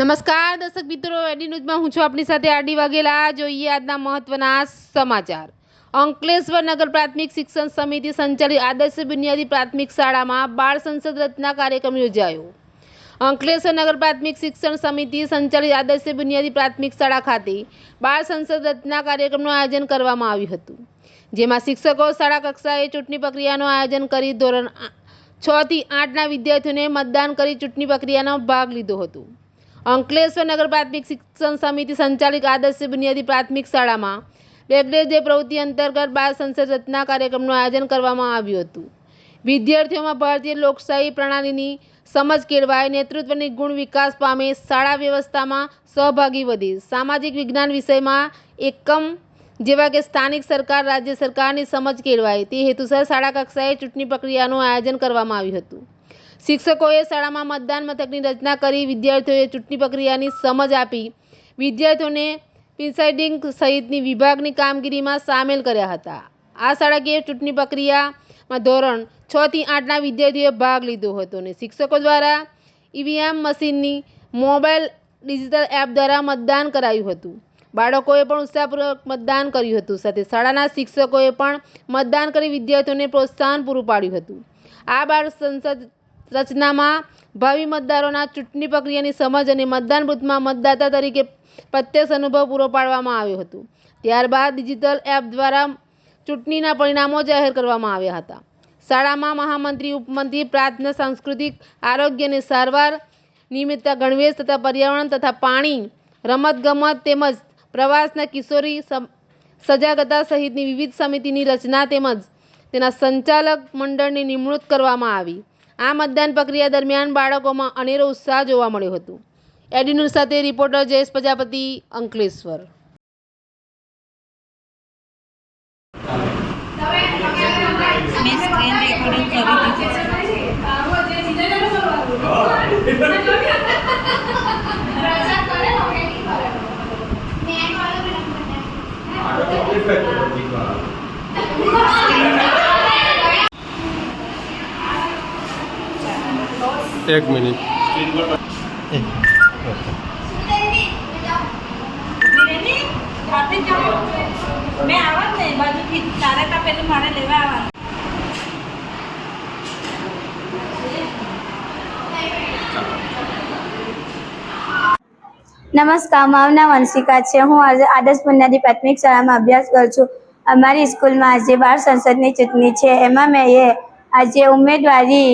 નમસ્કાર દર્શક મિત્રો, એડી ન્યૂઝમાં હું છું આપની સાથે આરડી વાઘેલા। જોઈએ આજના મહત્વના સમાચાર। અંકલેશ્વર નગર પ્રાથમિક શિક્ષણ સમિતિ સંચાલિત આદર્શ બુનિયાદી પ્રાથમિક શાળામાં બાળ સંસદ રચના કાર્યક્રમ યોજાયો। અંકલેશ્વર નગર પ્રાથમિક શિક્ષણ સમિતિ સંચાલિત આદર્શ બુનિયાદી પ્રાથમિક શાળા ખાતે બાળ સંસદ રચના કાર્યક્રમનું આયોજન કરવામાં આવ્યું હતું, જેમાં શિક્ષકો શાળા કક્ષાએ ચૂંટણી પ્રક્રિયાનું આયોજન કરી ધોરણ 6 થી 8ના વિદ્યાર્થીઓને મતદાન કરી ચૂંટણી પ્રક્રિયામાં ભાગ લીધો હતો। અંકલેશ્વર નગર પ્રાથમિક શિક્ષણ સમિતિ સંચાલિત આદર્શ બુનિયાદી પ્રાથમિક શાળામાં બેગડેજ ડે પ્રવૃત્તિ અંતર્ગત બાળ સંસદ રચના કાર્યક્રમનું આયોજન કરવામાં આવ્યું હતું। વિદ્યાર્થીઓમાં ભારતીય લોકશાહી પ્રણાલીની સમજ કેળવાય, નેતૃત્વની ગુણ વિકાસ પામે, શાળા વ્યવસ્થામાં સહભાગી વધે, સામાજિક વિજ્ઞાન વિષયમાં એકમ જેવા કે સ્થાનિક સરકાર, રાજ્ય સરકારની સમજ કેળવાય તે હેતુસર શાળા કક્ષાએ ચૂંટણી પ્રક્રિયાનું આયોજન કરવામાં આવ્યું હતું। શિક્ષકોએ શાળામાં મતદાન મથકની રચના કરી વિદ્યાર્થીઓએ ચૂંટણી પ્રક્રિયાની સમજ આપી વિદ્યાર્થીઓને પ્રિસાઇડિંગ સહિતની વિભાગની કામગીરીમાં સામેલ કર્યા હતા। આ શાળાકીય ચૂંટણી પ્રક્રિયામાં ધોરણ 6 થી 8ના વિદ્યાર્થીઓએ ભાગ લીધો હતો અને શિક્ષકો દ્વારા ઈવીએમ મશીનની મોબાઈલ ડિજિટલ એપ દ્વારા મતદાન કરાયું હતું। બાળકોએ પણ ઉત્સાહપૂર્વક મતદાન કર્યું હતું, સાથે શાળાના શિક્ષકોએ પણ મતદાન કરી વિદ્યાર્થીઓને પ્રોત્સાહન પૂરું પાડ્યું હતું। આ બાળ સંસદ રચનામાં ભાવિ મતદારોના ચૂંટણી પ્રક્રિયાની સમજ અને મતદાન બૂથમાં મતદાતા તરીકે પ્રત્યક્ષ અનુભવ પૂરો પાડવામાં આવ્યો હતો। ત્યારબાદ ડિજિટલ એપ દ્વારા ચૂંટણીના પરિણામો જાહેર કરવામાં આવ્યા હતા। શાળામાં મહામંત્રી, ઉપમંત્રી, પ્રાર્થના, સાંસ્કૃતિક, આરોગ્ય અને સારવાર, નિયમિતતા, ગણવેશ તથા પર્યાવરણ તથા પાણી, રમતગમત તેમજ પ્રવાસના કિશોરી સજાગતા સહિતની વિવિધ સમિતિની રચના તેમજ તેના સંચાલક મંડળની નિમણૂક કરવામાં આવી। આ મતદાન પ્રક્રિયા દરમિયાન બાળકોમાં અનેરો ઉત્સાહ જોવા મળ્યો હતો। એડી ન્યૂઝ સાથે રિપોર્ટર જયેશ પ્રજાપતિ, અંકલેશ્વર। एक मिनट नमस्कार, मारू नाम वंशिका है। हूँ आदर्श बुनियादी प्राथमिक शाला में अभ्यास करूँ छूँ। अमारी स्कूल में आज बार संसद की चूंटनी है, एमा मैं आज उम्मीदवारी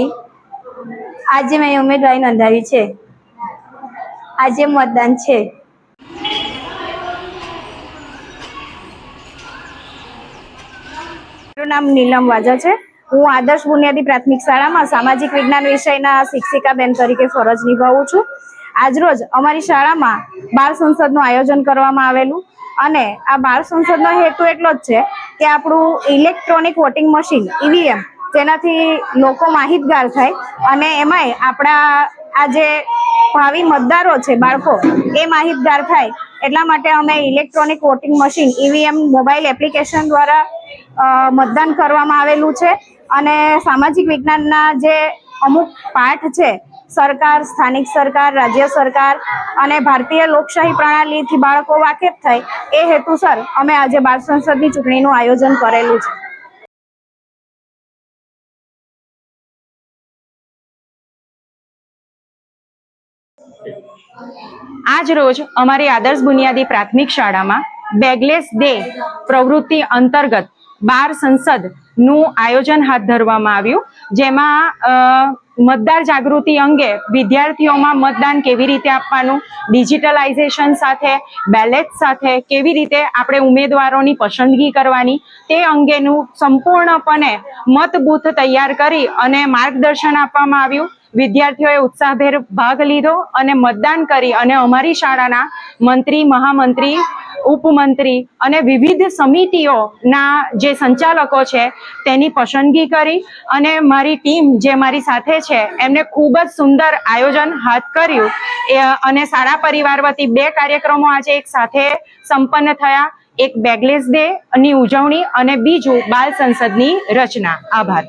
नोंधावी है। आज मतदान है। મારું નામ નીલમ વાજા છે। હું આદર્શ બુનિયાદી પ્રાથમિક શાળામાં સામાજિક વિજ્ઞાન વિષયના શિક્ષિકાબેન તરીકે ફરજ નિભાવું છું। આજરોજ અમારી શાળામાં બાળ સંસદનું આયોજન કરવામાં આવેલું અને આ બાળ સંસદનો હેતુ એટલો જ છે કે આપણું ઇલેક્ટ્રોનિક વોટિંગ મશીન ઈવીએમ તેનાથી લોકો માહિતગાર થાય અને એમાંય આપણા આ જે ભાવિ મતદારો છે બાળકો એ માહિતગાર થાય એટલા માટે અમે electronic voting machine EVM mobile application દ્વારા मतदान करवामां आवेलुं छे अने सामाजिक विज्ञानना जे अमुक पाठ छे सरकार, स्थानिक सरकार, राज्य सरकार अने भारतीय लोकशाही प्रणालीथी बाळको वाकेफ थाय ए हेतुसर अमे आजे बाळ संसदनी चूंटणीनुं आयोजन करेलुं छे। आज रोज अमारी आदर्श बुनियादी प्राथमिक शाळा में बेगलेस डे प्रवृत्ति अंतर्गत बार संसद नु आयोजन हाथ धरवामां आव्युं, जेमां मतदार जागृति अंगे विद्यार्थीओं में मतदान केवी रीते आपवानुं, डिजिटलाइजेशन साथे बेलेट साथे केवी रीते आपणे उमेदवारोनी पसंदगी करवानी ते अंगेनुं संपूर्णपणे मत बूथ तैयार करी अने मार्गदर्शन आपवामां आव्युं। विद्यार्थीओए उत्साहभेर भाग लीधो अने मतदान करी अने अमारी शाळाना मंत्री, महामंत्री, उपमंत्री अने विविध समितिओना जे संचालको छे तेनी पसंदगी करी अने मारी टीम जे मारी साथे छे एमने खूब ज सुंदर आयोजन हाथ कर्युं अने शाळा परिवार वती 2 कार्यक्रमों आज एक साथे संपन्न थया। एक बेगलेस डे नी उजवणी अने बीजू बाल संसदनी रचना। आभार।